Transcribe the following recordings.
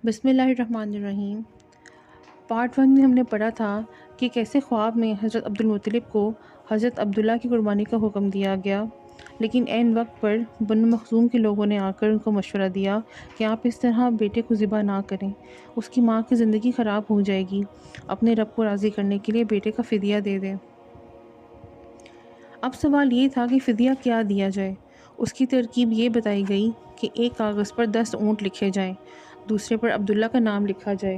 بسم اللہ الرحمن الرحیم۔ پارٹ 1 میں ہم نے پڑھا تھا کہ کیسے خواب میں حضرت عبدالمطلب کو حضرت عبداللہ کی قربانی کا حکم دیا گیا، لیکن عین وقت پر بنو مخزوم کے لوگوں نے آ کر ان کو مشورہ دیا کہ آپ اس طرح بیٹے کو ذبح نہ کریں، اس کی ماں کی زندگی خراب ہو جائے گی، اپنے رب کو راضی کرنے کے لیے بیٹے کا فدیہ دے دیں۔ اب سوال یہ تھا کہ فدیہ کیا دیا جائے۔ اس کی ترکیب یہ بتائی گئی کہ ایک کاغذ پر 10 اونٹ لکھے جائیں، دوسرے پر عبداللہ کا نام لکھا جائے۔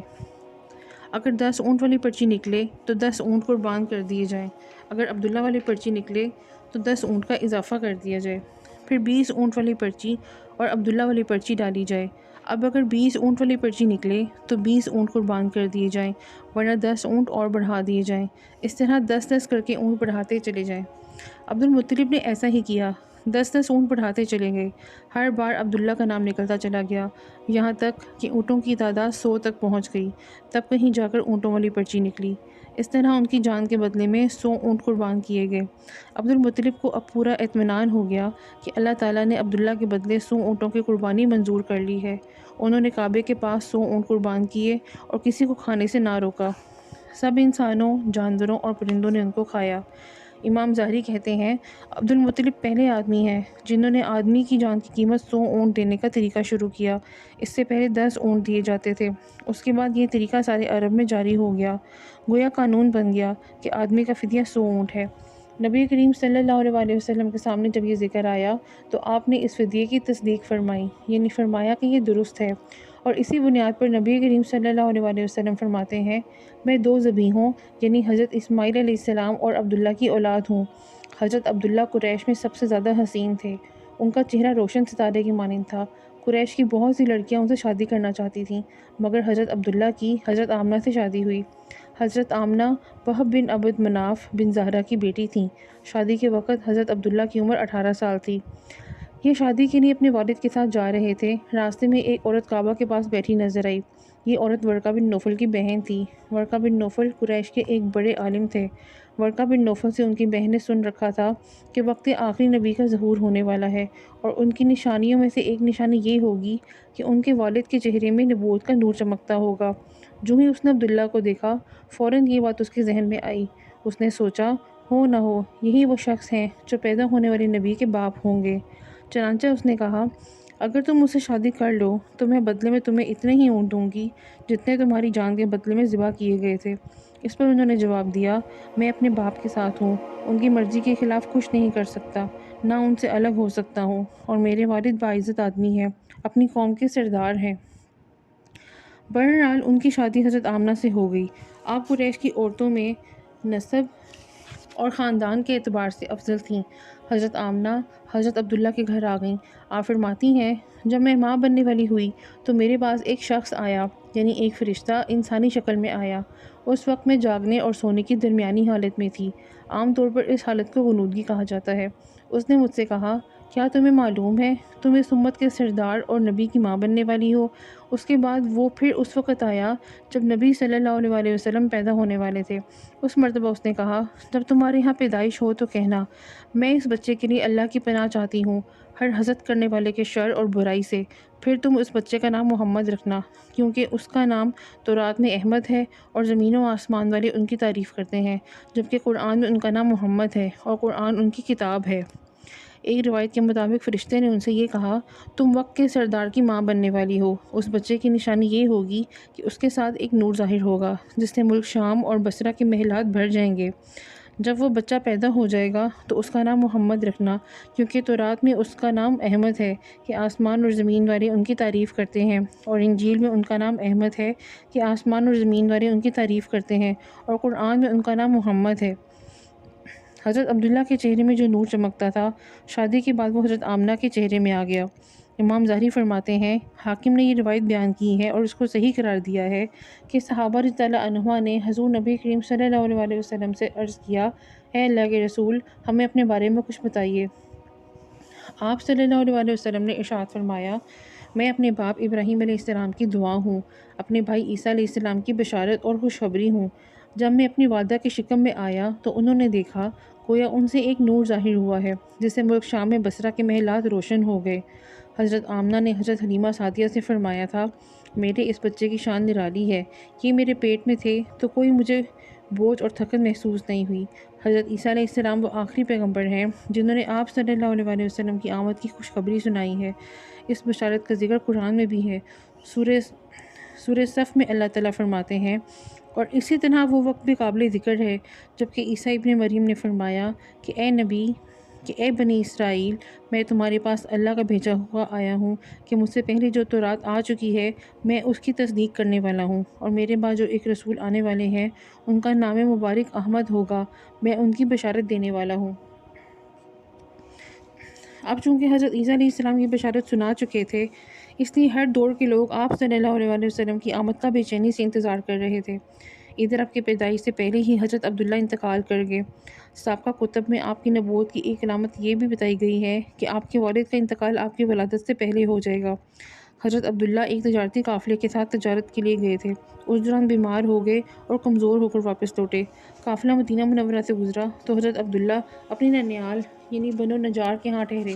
اگر 10 اونٹ والی پرچی نکلے تو 10 اونٹ قربان کر دیے جائیں، اگر عبداللہ والی پرچی نکلے تو 10 اونٹ کا اضافہ کر دیا جائے، پھر 20 اونٹ والی پرچی اور عبداللہ والی پرچی ڈالی جائے۔ اب اگر 20 اونٹ والی پرچی نکلے تو 20 اونٹ قربان کر دیے جائیں، ورنہ 10 اونٹ اور بڑھا دیے جائیں۔ اس طرح 10-10 کر کے اونٹ بڑھاتے چلے جائیں۔ عبدالمطلب نے ایسا ہی کیا، 10-10 اونٹ بڑھاتے چلے گئے۔ ہر بار عبداللہ کا نام نکلتا چلا گیا، یہاں تک کہ اونٹوں کی تعداد 100 تک پہنچ گئی۔ تب کہیں جا کر اونٹوں والی پرچی نکلی۔ اس طرح ان کی جان کے بدلے میں 100 اونٹ قربان کیے گئے۔ عبدالمطلب کو اب پورا اطمینان ہو گیا کہ اللہ تعالیٰ نے عبداللہ کے بدلے 100 اونٹوں کی قربانی منظور کر لی ہے۔ انہوں نے کعبے کے پاس 100 اونٹ قربان کیے اور کسی کو کھانے سے نہ روکا۔ سب انسانوں، جانوروں اور پرندوں نے ان کو کھایا۔ امام ظاہری کہتے ہیں، عبدالمطلب پہلے آدمی ہیں جنہوں نے آدمی کی جان کی قیمت 100 اونٹ دینے کا طریقہ شروع کیا۔ اس سے پہلے 10 اونٹ دیے جاتے تھے۔ اس کے بعد یہ طریقہ سارے عرب میں جاری ہو گیا، گویا قانون بن گیا کہ آدمی کا فدیہ 100 اونٹ ہے۔ نبی کریم صلی اللہ علیہ وسلم کے سامنے جب یہ ذکر آیا تو آپ نے اس فدیے کی تصدیق فرمائی، یعنی فرمایا کہ یہ درست ہے، اور اسی بنیاد پر نبی کریم صلی اللہ علیہ وسلم فرماتے ہیں، میں 2 ذبیحوں یعنی حضرت اسماعیل علیہ السلام اور عبداللہ کی اولاد ہوں۔ حضرت عبداللہ قریش میں سب سے زیادہ حسین تھے، ان کا چہرہ روشن ستارے کی مانند تھا۔ قریش کی بہت سی لڑکیاں ان سے شادی کرنا چاہتی تھیں، مگر حضرت عبداللہ کی حضرت آمنہ سے شادی ہوئی۔ حضرت آمنہ وہب بن عبد مناف بن زہرہ کی بیٹی تھیں۔ شادی کے وقت حضرت عبداللہ کی عمر 18 سال تھی۔ یہ شادی کے لیے اپنے والد کے ساتھ جا رہے تھے، راستے میں ایک عورت کعبہ کے پاس بیٹھی نظر آئی۔ یہ عورت ورقہ بن نوفل کی بہن تھی۔ ورقہ بن نوفل قریش کے ایک بڑے عالم تھے۔ ورقہ بن نوفل سے ان کی بہن نے سن رکھا تھا کہ وقت آخری نبی کا ظہور ہونے والا ہے، اور ان کی نشانیوں میں سے ایک نشانی یہ ہوگی کہ ان کے والد کے چہرے میں نبوت کا نور چمکتا ہوگا۔ جو ہی اس نے عبداللہ کو دیکھا، فوراً یہ بات اس کے ذہن میں آئی۔ اس نے سوچا، ہو نہ ہو یہی وہ شخص ہیں جو پیدا ہونے والے نبی کے باپ ہوں گے۔ چنانچہ اس نے کہا، اگر تم مجھ سے شادی کر لو تو میں بدلے میں تمہیں اتنے ہی اونٹ دوں گی جتنے تمہاری جان کے بدلے میں ذبح کیے گئے تھے۔ اس پر انہوں نے جواب دیا، میں اپنے باپ کے ساتھ ہوں، ان کی مرضی کے خلاف کچھ نہیں کر سکتا، نہ ان سے الگ ہو سکتا ہوں، اور میرے والد باعزت آدمی ہیں، اپنی قوم کے سردار ہیں۔ بہرحال ان کی شادی حضرت آمنہ سے ہو گئی۔ آپ قریش کی عورتوں میں نسب اور خاندان کے اعتبار سے افضل تھیں۔ حضرت آمنہ حضرت عبداللہ کے گھر آ گئیں۔ آپ فرماتی ہیں، جب میں ماں بننے والی ہوئی تو میرے پاس ایک شخص آیا، یعنی ایک فرشتہ انسانی شکل میں آیا۔ اس وقت میں جاگنے اور سونے کی درمیانی حالت میں تھی۔ عام طور پر اس حالت کو غنودگی کہا جاتا ہے۔ اس نے مجھ سے کہا، کیا تمہیں معلوم ہے تم اس امت کے سردار اور نبی کی ماں بننے والی ہو؟ اس کے بعد وہ پھر اس وقت آیا جب نبی صلی اللہ علیہ وسلم پیدا ہونے والے تھے۔ اس مرتبہ اس نے کہا، جب تمہارے ہاں پیدائش ہو تو کہنا، میں اس بچے کے لیے اللہ کی پناہ چاہتی ہوں ہر حسد کرنے والے کے شر اور برائی سے۔ پھر تم اس بچے کا نام محمد رکھنا، کیونکہ اس کا نام تورات میں احمد ہے اور زمین و آسمان والے ان کی تعریف کرتے ہیں، جبکہ قرآن میں ان کا نام محمد ہے اور قرآن ان کی کتاب ہے۔ ایک روایت کے مطابق فرشتے نے ان سے یہ کہا، تم وقت کے سردار کی ماں بننے والی ہو۔ اس بچے کی نشانی یہ ہوگی کہ اس کے ساتھ ایک نور ظاہر ہوگا جس سے ملک شام اور بصرہ کے محلات بھر جائیں گے۔ جب وہ بچہ پیدا ہو جائے گا تو اس کا نام محمد رکھنا، کیونکہ تورات میں اس کا نام احمد ہے کہ آسمان اور زمین والے ان کی تعریف کرتے ہیں، اور انجیل میں ان کا نام احمد ہے کہ آسمان اور زمین والے ان کی تعریف کرتے ہیں، اور قرآن میں ان کا نام محمد ہے۔ حضرت عبداللہ کے چہرے میں جو نور چمکتا تھا، شادی کے بعد وہ حضرت آمنہ کے چہرے میں آ گیا۔ امام ظاہری فرماتے ہیں، حاکم نے یہ روایت بیان کی ہے اور اس کو صحیح قرار دیا ہے کہ صحابہ رضی اللہ عنہم نے حضور نبی کریم صلی اللہ علیہ وسلم سے عرض کیا، اے اللہ کے رسول، ہمیں اپنے بارے میں کچھ بتائیے۔ آپ صلی اللہ علیہ وسلم نے ارشاد فرمایا، میں اپنے باپ ابراہیم علیہ السلام کی دعا ہوں، اپنے بھائی عیسیٰ علیہ السلام کی بشارت اور خوشخبری ہوں۔ جب میں اپنی والدہ کے شکم میں آیا تو انہوں نے دیکھا، گویا ان سے ایک نور ظاہر ہوا ہے جس سے ملک شام میں بصرہ کے محلات روشن ہو گئے۔ حضرت آمنہ نے حضرت حلیمہ سعدیہ سے فرمایا تھا، میرے اس بچے کی شان نرالی ہے، یہ میرے پیٹ میں تھے تو کوئی مجھے بوجھ اور تھکن محسوس نہیں ہوئی۔ حضرت عیسیٰ علیہ السلام وہ آخری پیغمبر ہیں جنہوں نے آپ صلی اللہ علیہ وآلہ وسلم کی آمد کی خوشخبری سنائی ہے۔ اس بشارت کا ذکر قرآن میں بھی ہے۔ سورہ صف میں اللہ تعالیٰ فرماتے ہیں، اور اسی طرح وہ وقت بھی قابل ذکر ہے جبکہ عیسیٰ ابن مریم نے فرمایا کہ اے بنی اسرائیل، میں تمہارے پاس اللہ کا بھیجا ہوا آیا ہوں کہ مجھ سے پہلے جو تورات آ چکی ہے میں اس کی تصدیق کرنے والا ہوں، اور میرے بعد جو ایک رسول آنے والے ہیں ان کا نام مبارک احمد ہوگا، میں ان کی بشارت دینے والا ہوں۔ اب چونکہ حضرت عیسیٰ علیہ السلام یہ بشارت سنا چکے تھے، اس لیے ہر دور کے لوگ آپ صلی اللہ علیہ وآلہ وسلم کی آمد کا بے چینی سے انتظار کر رہے تھے۔ ادھر آپ کی پیدائش سے پہلے ہی حضرت عبداللہ انتقال کر گئے۔ سابقہ کتب میں آپ کی نبوت کی ایک علامت یہ بھی بتائی گئی ہے کہ آپ کے والد کا انتقال آپ کی ولادت سے پہلے ہو جائے گا۔ حضرت عبداللہ ایک تجارتی قافلے کے ساتھ تجارت کے لیے گئے تھے، اس دوران بیمار ہو گئے اور کمزور ہو کر واپس لوٹے۔ قافلہ مدینہ منورہ سے گزرا تو حضرت عبداللہ اپنی ننیال یعنی بنو نجار کے ہاں ٹھہرے۔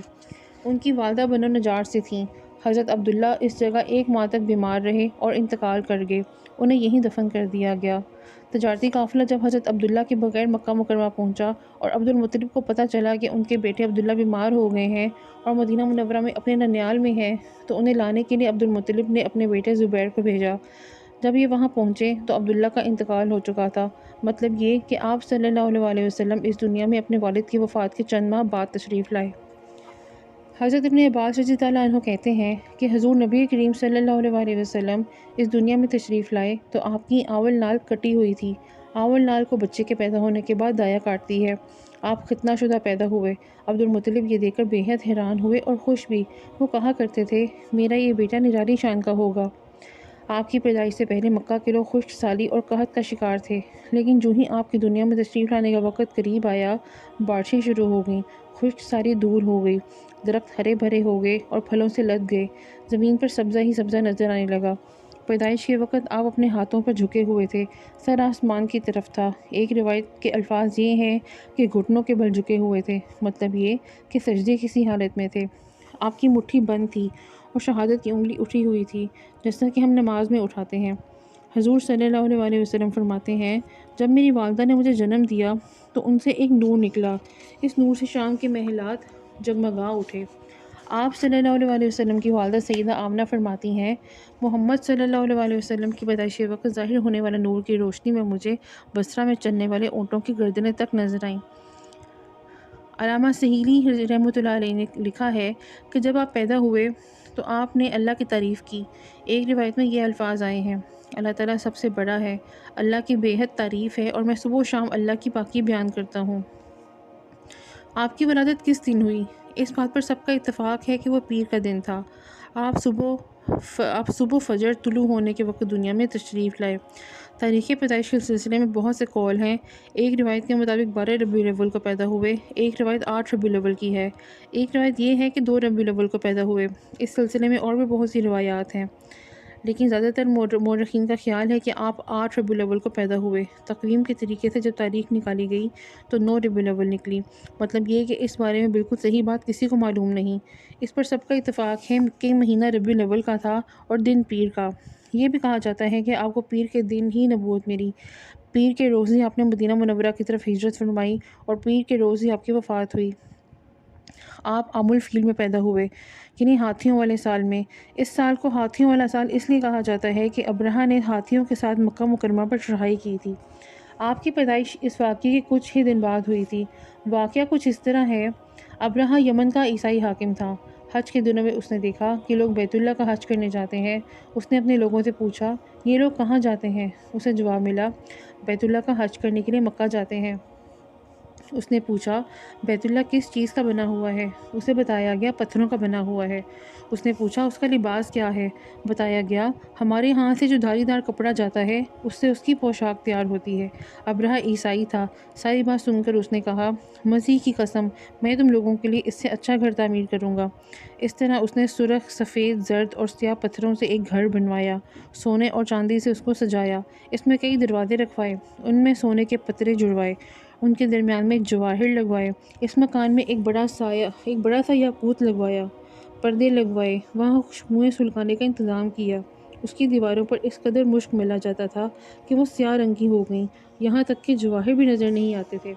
ان کی والدہ بنو نجار سے تھیں۔ حضرت عبداللہ اس جگہ 1 ماہ تک بیمار رہے اور انتقال کر گئے، انہیں یہیں دفن کر دیا گیا۔ تجارتی قافلہ جب حضرت عبداللہ کے بغیر مکہ مکرمہ پہنچا اور عبد المطلب کو پتہ چلا کہ ان کے بیٹے عبداللہ بیمار ہو گئے ہیں اور مدینہ منورہ میں اپنے ننیال میں ہیں، تو انہیں لانے کے لیے عبد المطلب نے اپنے بیٹے زبیر کو بھیجا۔ جب یہ وہاں پہنچے تو عبداللہ کا انتقال ہو چکا تھا، مطلب یہ کہ آپ صلی اللہ علیہ وآلہ وسلم اس دنیا میں اپنے والد کی وفات کے چند ماہ بعد تشریف لائے۔ حضرت ابن عباس رضی اللہ عنہ کہتے ہیں کہ حضور نبی کریم صلی اللہ علیہ وآلہ وسلم اس دنیا میں تشریف لائے تو آپ کی آول نال کٹی ہوئی تھی۔ آول نال کو بچے کے پیدا ہونے کے بعد دایا کاٹتی ہے۔ آپ ختنہ شدہ پیدا ہوئے۔ عبد المطلب یہ دیکھ کر بے حد حیران ہوئے اور خوش بھی۔ وہ کہا کرتے تھے، میرا یہ بیٹا نرالی شان کا ہوگا۔ آپ کی پیدائش سے پہلے مکہ کے لوگ خشک سالی اور قحط کا شکار تھے، لیکن جو ہی آپ کی دنیا میں تشریف لانے کا وقت قریب آیا، بارشیں شروع ہو گئیں، خشک سالی دور ہو گئی، درخت ہرے بھرے ہو گئے اور پھلوں سے لد گئے، زمین پر سبزہ ہی سبزہ نظر آنے لگا۔ پیدائش کے وقت آپ اپنے ہاتھوں پر جھکے ہوئے تھے، سر آسمان کی طرف تھا۔ ایک روایت کے الفاظ یہ ہیں کہ گھٹنوں کے بل جھکے ہوئے تھے، مطلب یہ کہ سجدے کسی حالت میں تھے۔ آپ کی مٹھی بند تھی اور شہادت کی انگلی اٹھی ہوئی تھی، جیسا کہ ہم نماز میں اٹھاتے ہیں۔ حضور صلی اللہ علیہ وآلہ وسلم فرماتے ہیں، جب میری والدہ نے مجھے جنم دیا تو ان سے ایک نور نکلا، اس نور سے شام کے محلات جگمگا اٹھے۔ آپ صلی اللہ علیہ وآلہ وسلم کی والدہ سیدہ آمنہ فرماتی ہیں، محمد صلی اللہ علیہ وآلہ وسلم کی پیدائش کے وقت ظاہر ہونے والا نور کی روشنی میں مجھے بصرہ میں چلنے والے اونٹوں کی گردنیں تک نظر آئیں۔ علامہ سہیلی رحمۃ اللہ علیہ نے لکھا ہے کہ جب آپ پیدا ہوئے تو آپ نے اللہ کی تعریف کی۔ ایک روایت میں یہ الفاظ آئے ہیں، اللہ تعالیٰ سب سے بڑا ہے، اللہ کی بے حد تعریف ہے اور میں صبح و شام اللہ کی پاکی بیان کرتا ہوں۔ آپ کی ولادت کس دن ہوئی؟ اس بات پر سب کا اتفاق ہے کہ وہ پیر کا دن تھا۔ آپ صبح فجر طلوع ہونے کے وقت دنیا میں تشریف لائے۔ تاریخ پیدائش کے سلسلے میں بہت سے قول ہیں۔ ایک روایت کے مطابق 12 ربیع الاول کو پیدا ہوئے، ایک روایت 8 ربیع الاول کی ہے، ایک روایت یہ ہے کہ 2 ربیع الاول کو پیدا ہوئے۔ اس سلسلے میں اور بھی بہت سی روایات ہیں، لیکن زیادہ تر مورخین کا خیال ہے کہ آپ 8 ربیع الاول کو پیدا ہوئے۔ تقویم کے طریقے سے جب تاریخ نکالی گئی تو 9 ربیع الاول نکلی، مطلب یہ کہ اس بارے میں بالکل صحیح بات کسی کو معلوم نہیں۔ اس پر سب کا اتفاق ہے کہ مہینہ ربیع الاول کا تھا اور دن پیر کا۔ یہ بھی کہا جاتا ہے کہ آپ کو پیر کے دن ہی نبوت ملی۔ پیر کے روز ہی آپ نے مدینہ منورہ کی طرف ہجرت فرمائی اور پیر کے روز ہی آپ کی وفات ہوئی۔ آپ عام الفیل میں پیدا ہوئے، یعنی ہاتھیوں والے سال میں۔ اس سال کو ہاتھیوں والا سال اس لیے کہا جاتا ہے کہ ابرہہ نے ہاتھیوں کے ساتھ مکہ مکرمہ پر چڑھائی کی تھی۔ آپ کی پیدائش اس واقعے کے کچھ ہی دن بعد ہوئی تھی۔ واقعہ کچھ اس طرح ہے، ابرہہ یمن کا عیسائی حاکم تھا۔ حج کے دنوں میں اس نے دیکھا کہ لوگ بیت اللہ کا حج کرنے جاتے ہیں۔ اس نے اپنے لوگوں سے پوچھا، یہ لوگ کہاں جاتے ہیں؟ اسے جواب ملا، بیت اللہ کا حج کرنے کے لیے مکہ جاتے ہیں۔ اس نے پوچھا، بیت اللہ کس چیز کا بنا ہوا ہے؟ اسے بتایا گیا پتھروں کا بنا ہوا ہے۔ اس نے پوچھا، اس کا لباس کیا ہے؟ بتایا گیا، ہمارے ہاں سے جو دھاری دار کپڑا جاتا ہے اس سے اس کی پوشاک تیار ہوتی ہے۔ ابرہہ عیسائی تھا۔ ساری بات سن کر اس نے کہا، مسیح کی قسم، میں تم لوگوں کے لیے اس سے اچھا گھر تعمیر کروں گا۔ اس طرح اس نے سرخ، سفید، زرد اور سیاہ پتھروں سے ایک گھر بنوایا، سونے اور چاندی سے اس کو سجایا، اس میں کئی دروازے رکھوائے، ان میں سونے کے پترے جڑوائے، ان کے درمیان میں جواہر لگوائے، اس مکان میں ایک بڑا سا یاقوت لگوایا، پردے لگوائے، وہاں خوشبوئیں سلگانے کا انتظام کیا۔ اس کی دیواروں پر اس قدر مشک ملا جاتا تھا کہ وہ سیاہ رنگ کی ہو گئیں، یہاں تک کہ جواہر بھی نظر نہیں آتے تھے۔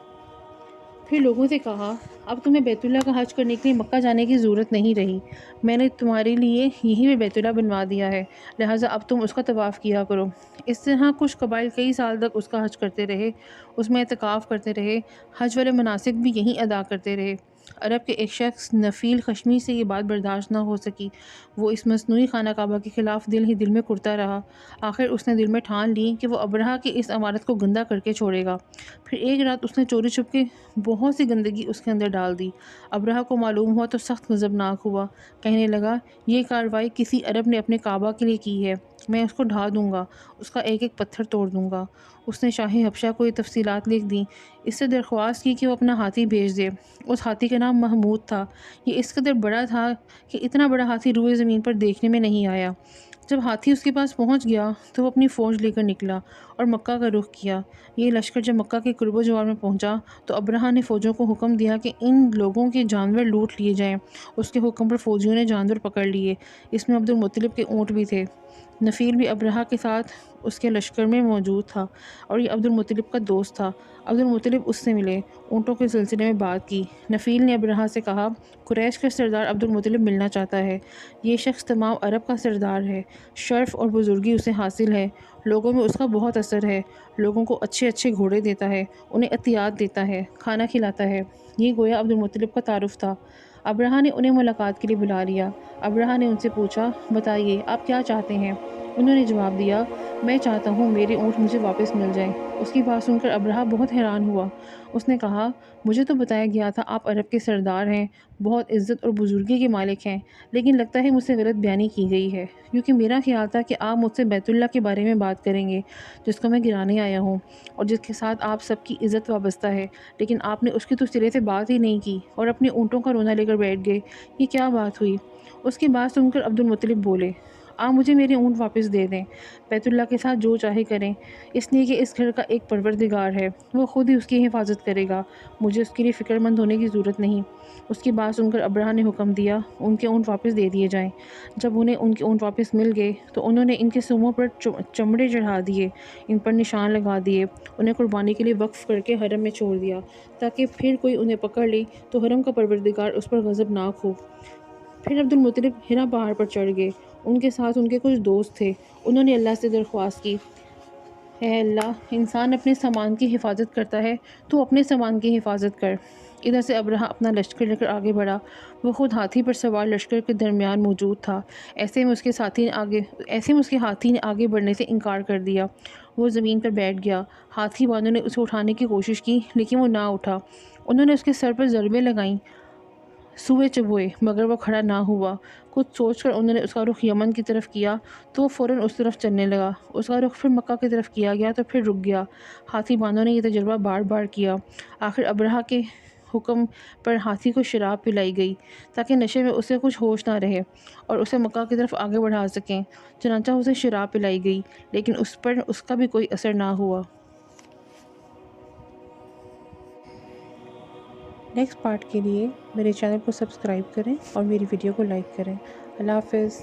پھر لوگوں سے کہا، اب تمہیں بیت اللہ کا حج کرنے کے لیے مکہ جانے کی ضرورت نہیں رہی، میں نے تمہارے لیے یہیں پہ بیت اللہ بنوا دیا ہے، لہٰذا اب تم اس کا طواف کیا کرو۔ اس طرح کچھ قبائل کئی سال تک اس کا حج کرتے رہے، اس میں اعتکاف کرتے رہے، حج والے مناسک بھی یہیں ادا کرتے رہے۔ عرب کے ایک شخص نفیل خشمی سے یہ بات برداشت نہ ہو سکی، وہ اس مصنوعی خانہ کعبہ کے خلاف دل ہی دل میں کرتا رہا۔ آخر اس نے دل میں ٹھان لی کہ وہ ابرہہ کی اس عمارت کو گندہ کر کے چھوڑے گا۔ پھر ایک رات اس نے چوری چھپ کے بہت سی گندگی اس کے اندر ڈال دی۔ ابرہہ کو معلوم ہوا تو سخت غضبناک ہوا، کہنے لگا، یہ کارروائی کسی عرب نے اپنے کعبہ کے لیے کی ہے، میں اس کو ڈھا دوں گا، اس کا ایک ایک پتھر توڑ دوں گا۔ اس نے شاہ حبشہ کو یہ تفصیلات لکھ دیں، اس سے درخواست کی کہ وہ اپنا ہاتھی بھیج دے۔ اس ہاتھی کا نام محمود تھا۔ یہ اس قدر بڑا تھا کہ اتنا بڑا ہاتھی روئے زمین پر دیکھنے میں نہیں آیا۔ جب ہاتھی اس کے پاس پہنچ گیا تو وہ اپنی فوج لے کر نکلا اور مکہ کا رخ کیا۔ یہ لشکر جب مکہ کے قرب و جوار میں پہنچا تو ابرہہ نے فوجوں کو حکم دیا کہ ان لوگوں کے جانور لوٹ لیے جائیں۔ اس کے حکم پر فوجیوں نے جانور پکڑ لیے، اس میں عبد المطلب کے اونٹ بھی تھے۔ نفیل بھی ابرہہ کے ساتھ اس کے لشکر میں موجود تھا اور یہ عبد المطلب کا دوست تھا۔ عبد المطلب اس سے ملے، اونٹوں کے سلسلے میں بات کی۔ نفیل نے ابرہہ سے کہا، قریش کا سردار عبد المطلب ملنا چاہتا ہے، یہ شخص تمام عرب کا سردار ہے، شرف اور بزرگی اسے حاصل ہے، لوگوں میں اس کا بہت اثر ہے، لوگوں کو اچھے اچھے گھوڑے دیتا ہے، انہیں عطیات دیتا ہے، کھانا کھلاتا ہے۔ یہ گویا عبد المطلب کا تعارف تھا۔ ابرہہ نے انہیں ملاقات کے لیے بلا لیا۔ ابرہہ نے ان سے پوچھا، بتائیے آپ کیا چاہتے ہیں؟ انہوں نے جواب دیا، میں چاہتا ہوں میرے اونٹ مجھے واپس مل جائیں۔ اس کی بات سن کر ابرہہ بہت حیران ہوا۔ اس نے کہا، مجھے تو بتایا گیا تھا آپ عرب کے سردار ہیں، بہت عزت اور بزرگی کے مالک ہیں، لیکن لگتا ہے مجھ سے غلط بیانی کی گئی ہے، کیونکہ میرا خیال تھا کہ آپ مجھ سے بیت اللہ کے بارے میں بات کریں گے، جس کو میں گرانے آیا ہوں اور جس کے ساتھ آپ سب کی عزت وابستہ ہے، لیکن آپ نے اس کی تو سرے سے بات ہی نہیں کی اور اپنے اونٹوں کا رونا لے کر بیٹھ گئے، یہ کیا بات ہوئی؟ اس کی بات سن کر عبد المطلب بولے، آپ مجھے میرے اونٹ واپس دے دیں، بیت اللہ کے ساتھ جو چاہے کریں، اس لیے کہ اس گھر کا ایک پروردگار ہے، وہ خود ہی اس کی حفاظت کرے گا، مجھے اس کے لیے فکر مند ہونے کی ضرورت نہیں۔ اس کی بات سن کر ابرہہ نے حکم دیا ان کے اونٹ واپس دے دیے جائیں۔ جب انہیں ان کے اونٹ واپس مل گئے تو انہوں نے ان کے سوموں پر چمڑے چڑھا دیے، ان پر نشان لگا دیے، انہیں قربانی کے لیے وقف کر کے حرم میں چھوڑ دیا تاکہ پھر کوئی انہیں پکڑ لے تو حرم کا پروردگار اس پر غضبناک ہو۔ پھر عبد المطلب ہرا پہاڑ پر چڑھ گئے، ان کے ساتھ ان کے کچھ دوست تھے۔ انہوں نے اللہ سے درخواست کی، اے اللہ، انسان اپنے سامان کی حفاظت کرتا ہے تو اپنے سامان کی حفاظت کر۔ ادھر سے ابرہہ اپنا لشکر لے کر آگے بڑھا، وہ خود ہاتھی پر سوار لشکر کے درمیان موجود تھا۔ ایسے میں اس کے ہاتھی نے آگے بڑھنے سے انکار کر دیا۔ وہ زمین پر بیٹھ گیا۔ ہاتھی والوں نے اسے اٹھانے کی کوشش کی لیکن وہ نہ اٹھا۔ انہوں نے اس کے سر پر ضربیں لگائیں، سوئے چبوئے، مگر وہ کھڑا نہ ہوا۔ کچھ سوچ کر انہوں نے اس کا رخ یمن کی طرف کیا تو وہ فوراً اس طرف چلنے لگا۔ اس کا رخ پھر مکہ کی طرف کیا گیا تو پھر رک گیا۔ ہاتھی بانوں نے یہ تجربہ بار بار کیا۔ آخر ابرہہ کے حکم پر ہاتھی کو شراب پلائی گئی تاکہ نشے میں اسے کچھ ہوش نہ رہے اور اسے مکہ کی طرف آگے بڑھا سکیں۔ چنانچہ اسے شراب پلائی گئی لیکن اس پر اس کا بھی کوئی اثر نہ ہوا۔ نیکسٹ پارٹ کے لیے میرے چینل کو سبسکرائب کریں اور میری ویڈیو کو لائک کریں۔ اللہ حافظ۔